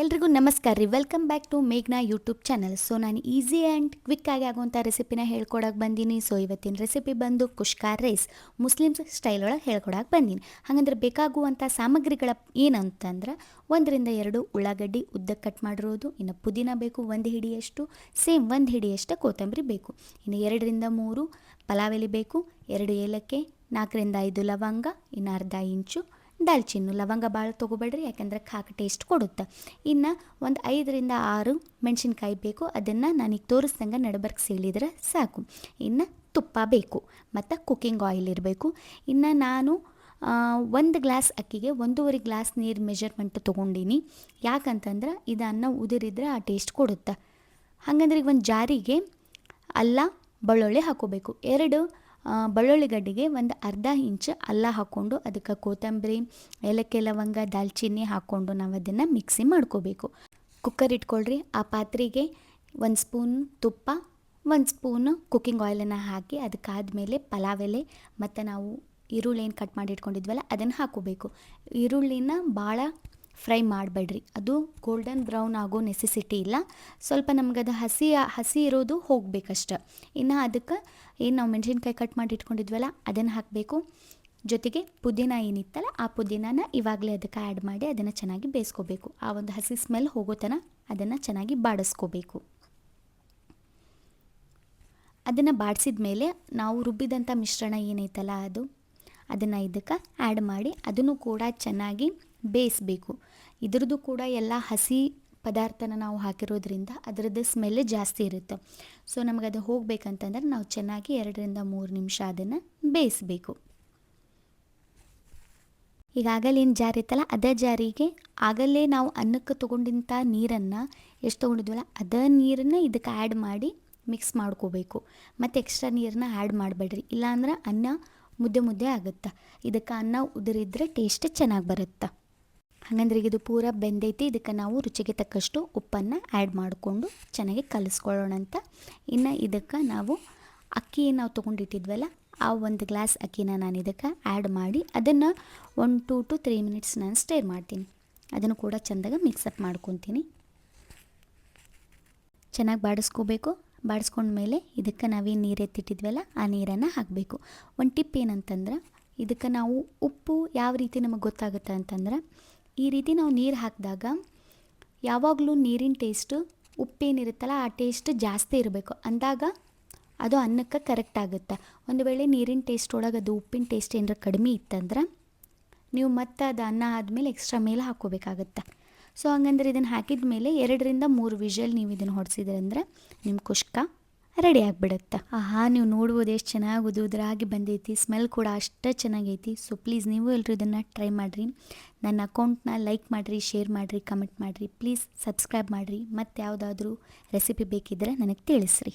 ಎಲ್ರಿಗೂ ನಮಸ್ಕಾರ ರೀ. ವೆಲ್ಕಮ್ ಬ್ಯಾಕ್ ಟು ಮೇಘ್ನಾ ಯೂಟ್ಯೂಬ್ ಚಾನಲ್. ಸೊ ನಾನು ಈಸಿ ಆ್ಯಂಡ್ ಕ್ವಿಕ್ಕಾಗಿ ಆಗುವಂಥ ರೆಸಿಪಿನ ಹೇಳ್ಕೊಡಕ್ಕೆ ಬಂದೀನಿ. ಸೊ ಇವತ್ತಿನ ರೆಸಿಪಿ ಬಂದು ಕುಷ್ಕಾ ರೈಸ್ ಮುಸ್ಲಿಮ್ಸ್ ಸ್ಟೈಲ್ ಒಳಗೆ ಹೇಳ್ಕೊಡಕ್ಕೆ ಬಂದೀನಿ. ಹಾಗಂದ್ರೆ ಬೇಕಾಗುವಂಥ ಸಾಮಗ್ರಿಗಳ ಏನಂತಂದ್ರೆ 1-2 ಉಳ್ಳಾಗಡ್ಡಿ ಉದ್ದಕ್ಕೆ ಕಟ್ ಮಾಡಿರೋದು, ಇನ್ನು ಪುದೀನ ಬೇಕು 1 ಹಿಡಿಯಷ್ಟು, ಸೇಮ್ 1 ಹಿಡಿಯಷ್ಟು ಕೊತ್ತಂಬರಿ ಬೇಕು, ಇನ್ನು 2-3 ಪಲಾವ್ ಎಲೆ ಬೇಕು, 2 ಏಲಕ್ಕಿ, 4-5 ಲವಂಗ, ಇನ್ನು ಅರ್ಧ ಇಂಚು ದಾಲ್ಚಿನ್ನಿ. ಲವಂಗ ಭಾಳ ತೊಗೋಬೇಡ್ರಿ, ಯಾಕೆಂದ್ರೆ ಖಾಕ ಟೇಸ್ಟ್ ಕೊಡುತ್ತೆ. ಇನ್ನು ಒಂದು 5-6 ಮೆಣಸಿನ್ಕಾಯಿ ಬೇಕು, ಅದನ್ನು ನಾನೀಗ ತೋರಿಸ್ದಂಗೆ ನಡಬರ್ಕ್ ಸೀಳಿದ್ರೆ ಸಾಕು. ಇನ್ನು ತುಪ್ಪ ಬೇಕು ಮತ್ತು ಕುಕ್ಕಿಂಗ್ ಆಯಿಲ್ ಇರಬೇಕು. ಇನ್ನು ನಾನು 1 ಗ್ಲಾಸ್ ಅಕ್ಕಿಗೆ 1.5 ಗ್ಲಾಸ್ ನೀರು ಮೆಜರ್ಮೆಂಟ್ ತೊಗೊಂಡಿನಿ. ಯಾಕಂತಂದ್ರೆ ಇದು ಅನ್ನ ಉದುರಿದ್ರೆ ಆ ಟೇಸ್ಟ್ ಕೊಡುತ್ತೆ. ಹಾಗಂದ್ರೆ ಈಗ ಒಂದು ಜಾರಿಗೆ ಅಲ್ಲ ಬೆಳ್ಳುಳ್ಳಿ ಹಾಕೋಬೇಕು. 2 ಬೆಳ್ಳುಳ್ಳಿ ಗಡ್ಡೆಗೆ ಒಂದು ಅರ್ಧ ಇಂಚು ಅಲ್ಲ ಹಾಕ್ಕೊಂಡು ಅದಕ್ಕೆ ಕೊತ್ತಂಬರಿ, ಏಲಕ್ಕಿ, ಲವಂಗ, ದಾಲ್ಚಿನ್ನಿ ಹಾಕ್ಕೊಂಡು ನಾವು ಅದನ್ನು ಮಿಕ್ಸಿ ಮಾಡ್ಕೋಬೇಕು. ಕುಕ್ಕರ್ ಇಟ್ಕೊಳ್ರಿ. ಆ ಪಾತ್ರೆಗೆ 1 ಸ್ಪೂನ್ ತುಪ್ಪ, 1 ಸ್ಪೂನು ಕುಕ್ಕಿಂಗ್ ಆಯಿಲನ್ನು ಹಾಕಿ ಅದಕ್ಕಾದಮೇಲೆ ಪಲಾವ್ ಎಲೆ ಮತ್ತು ನಾವು ಈರುಳ್ಳಿ ಏನು ಕಟ್ ಮಾಡಿ ಇಟ್ಕೊಂಡಿದ್ವಲ್ಲ ಅದನ್ನು ಹಾಕೋಬೇಕು. ಈರುಳ್ಳಿನ ಭಾಳ ಫ್ರೈ ಮಾಡಬೇಡ್ರಿ, ಅದು ಗೋಲ್ಡನ್ ಬ್ರೌನ್ ಆಗೋ ನೆಸೆಸಿಟಿ ಇಲ್ಲ. ಸ್ವಲ್ಪ ನಮಗದು ಹಸಿ ಇರೋದು ಹೋಗಬೇಕಷ್ಟೆ. ಇನ್ನು ಅದಕ್ಕೆ ಏನು ನಾವು ಮೆಣಸಿನ್ಕಾಯಿ ಕಟ್ ಮಾಡಿ ಇಟ್ಕೊಂಡಿದ್ವಲ್ಲ ಅದನ್ನು ಹಾಕಬೇಕು. ಜೊತೆಗೆ ಪುದೀನ ಏನಿತ್ತಲ್ಲ ಆ ಪುದೀನಾನ ಇವಾಗಲೇ ಅದಕ್ಕೆ ಆ್ಯಡ್ ಮಾಡಿ ಅದನ್ನು ಚೆನ್ನಾಗಿ ಬೇಯಿಸ್ಕೋಬೇಕು. ಆ ಒಂದು ಹಸಿ ಸ್ಮೆಲ್ ಹೋಗೋ ತನಕ ಅದನ್ನು ಚೆನ್ನಾಗಿ ಬಾಡಿಸ್ಕೋಬೇಕು. ಅದನ್ನು ಬಾಡಿಸಿದ ಮೇಲೆ ನಾವು ರುಬ್ಬಿದಂಥ ಮಿಶ್ರಣ ಏನೈತಲ್ಲ ಅದನ್ನು ಇದಕ್ಕೆ ಆ್ಯಡ್ ಮಾಡಿ ಅದನ್ನು ಕೂಡ ಚೆನ್ನಾಗಿ ಬೇಯಿಸಬೇಕು. ಇದ್ರದ್ದು ಕೂಡ ಎಲ್ಲ ಹಸಿ ಪದಾರ್ಥನ ನಾವು ಹಾಕಿರೋದ್ರಿಂದ ಅದರದ್ದು ಸ್ಮೆಲ್ ಜಾಸ್ತಿ ಇರುತ್ತೆ. ಸೊ ನಮಗದು ಹೋಗ್ಬೇಕಂತಂದ್ರೆ ನಾವು ಚೆನ್ನಾಗಿ 2-3 ನಿಮಿಷ ಅದನ್ನು ಬೇಯಿಸಬೇಕು. ಈಗಾಗಲೇ ಏನು ಜಾರ್ ಇತ್ತಲ್ಲ ಅದೇ ಜಾರಿಗೆ ಆಗಲೇ ನಾವು ಅನ್ನಕ್ಕೆ ತೊಗೊಂಡಂಥ ನೀರನ್ನು ಎಷ್ಟು ತೊಗೊಂಡಿದ್ವಲ್ಲ ಅದೇ ನೀರನ್ನು ಇದಕ್ಕೆ ಆ್ಯಡ್ ಮಾಡಿ ಮಿಕ್ಸ್ ಮಾಡ್ಕೋಬೇಕು. ಮತ್ತು ಎಕ್ಸ್ಟ್ರಾ ನೀರನ್ನ ಆ್ಯಡ್ ಮಾಡಬೇಡ್ರಿ, ಇಲ್ಲಾಂದ್ರೆ ಅನ್ನ ಮುದ್ದೆ ಆಗುತ್ತೆ. ಇದಕ್ಕೆ ಅನ್ನ ಉದುರಿದ್ರೆ ಟೇಸ್ಟ್ ಚೆನ್ನಾಗಿ ಬರುತ್ತೆ. ಹಾಗಂದ್ರೆ ಈಗ ಇದು ಪೂರ ಬೆಂದೈತಿ. ಇದಕ್ಕೆ ನಾವು ರುಚಿಗೆ ತಕ್ಕಷ್ಟು ಉಪ್ಪನ್ನು ಆ್ಯಡ್ ಮಾಡಿಕೊಂಡು ಚೆನ್ನಾಗಿ ಕಲಿಸ್ಕೊಳ್ಳೋಣ ಅಂತ. ಇನ್ನು ಇದಕ್ಕೆ ನಾವು ಅಕ್ಕಿ ನಾವು ತೊಗೊಂಡಿಟ್ಟಿದ್ವಲ್ಲ ಆ 1 ಗ್ಲಾಸ್ ಅಕ್ಕಿನ ನಾನು ಇದಕ್ಕೆ ಆ್ಯಡ್ ಮಾಡಿ ಅದನ್ನು 1 to 3 ಮಿನಿಟ್ಸ್ ನಾನು ಸ್ಟೇರ್ ಮಾಡ್ತೀನಿ. ಅದನ್ನು ಕೂಡ ಚೆಂದಾಗಿ ಮಿಕ್ಸಪ್ ಮಾಡ್ಕೊತೀನಿ. ಚೆನ್ನಾಗಿ ಬಾಡಿಸ್ಕೋಬೇಕು. ಬಾಡಿಸ್ಕೊಂಡ್ಮೇಲೆ ಇದಕ್ಕೆ ನಾವೇನು ನೀರು ಎತ್ತಿಟ್ಟಿದ್ವಲ್ಲ ಆ ನೀರನ್ನು ಹಾಕಬೇಕು. ಒಂದು ಟಿಪ್ ಏನಂತಂದ್ರೆ ಇದಕ್ಕೆ ನಾವು ಉಪ್ಪು ಯಾವ ರೀತಿ ನಮಗೆ ಗೊತ್ತಾಗುತ್ತೆ ಅಂತಂದ್ರೆ ಈ ರೀತಿ ನಾವು ನೀರು ಹಾಕಿದಾಗ ಯಾವಾಗಲೂ ನೀರಿನ ಟೇಸ್ಟು ಉಪ್ಪೇನಿರುತ್ತಲ್ಲ ಆ ಟೇಸ್ಟ್ ಜಾಸ್ತಿ ಇರಬೇಕು, ಅಂದಾಗ ಅದು ಅನ್ನಕ್ಕೆ ಕರೆಕ್ಟ್ ಆಗುತ್ತೆ. ಒಂದು ವೇಳೆ ನೀರಿನ ಟೇಸ್ಟ್ ಒಳಗೆ ಅದು ಉಪ್ಪಿನ ಟೇಸ್ಟ್ ಏನಾರ ಕಡಿಮೆ ಇತ್ತಂದ್ರೆ ನೀವು ಮತ್ತೆ ಅದು ಅನ್ನ ಆದಮೇಲೆ ಎಕ್ಸ್ಟ್ರಾ ಮೇಲೆ ಹಾಕ್ಕೋಬೇಕಾಗತ್ತೆ. ಸೊ ಹಂಗಂದ್ರೆ ಇದನ್ನು ಹಾಕಿದ ಮೇಲೆ 2-3 ವಿಷಲ್ ನೀವು ಇದನ್ನು ಹೊಡೆಸಿದ್ರಂದ್ರೆ ನಿಮ್ಮ ಕುಷ್ಕ ರೆಡಿ ಆಗಿಬಿಡುತ್ತೆ. ನೀವು ನೋಡ್ಬೋದು ಎಷ್ಟು ಚೆನ್ನಾಗಿ ಉದುರಾಗಿ ಬಂದೈತಿ. ಸ್ಮೆಲ್ ಕೂಡ ಅಷ್ಟೇ ಚೆನ್ನಾಗೈತಿ. ಸೊ ಪ್ಲೀಸ್ ನೀವು ಎಲ್ಲರೂ ಇದನ್ನು ಟ್ರೈ ಮಾಡಿರಿ. ನನ್ನ ಅಕೌಂಟ್ನ ಲೈಕ್ ಮಾಡಿರಿ, ಶೇರ್ ಮಾಡಿರಿ, ಕಮೆಂಟ್ ಮಾಡಿರಿ. ಪ್ಲೀಸ್ ಸಬ್ಸ್ಕ್ರೈಬ್ ಮಾಡಿರಿ. ಮತ್ತು ಯಾವುದಾದ್ರೂ ರೆಸಿಪಿ ಬೇಕಿದ್ದರೆ ನನಗೆ ತಿಳಿಸ್ರಿ.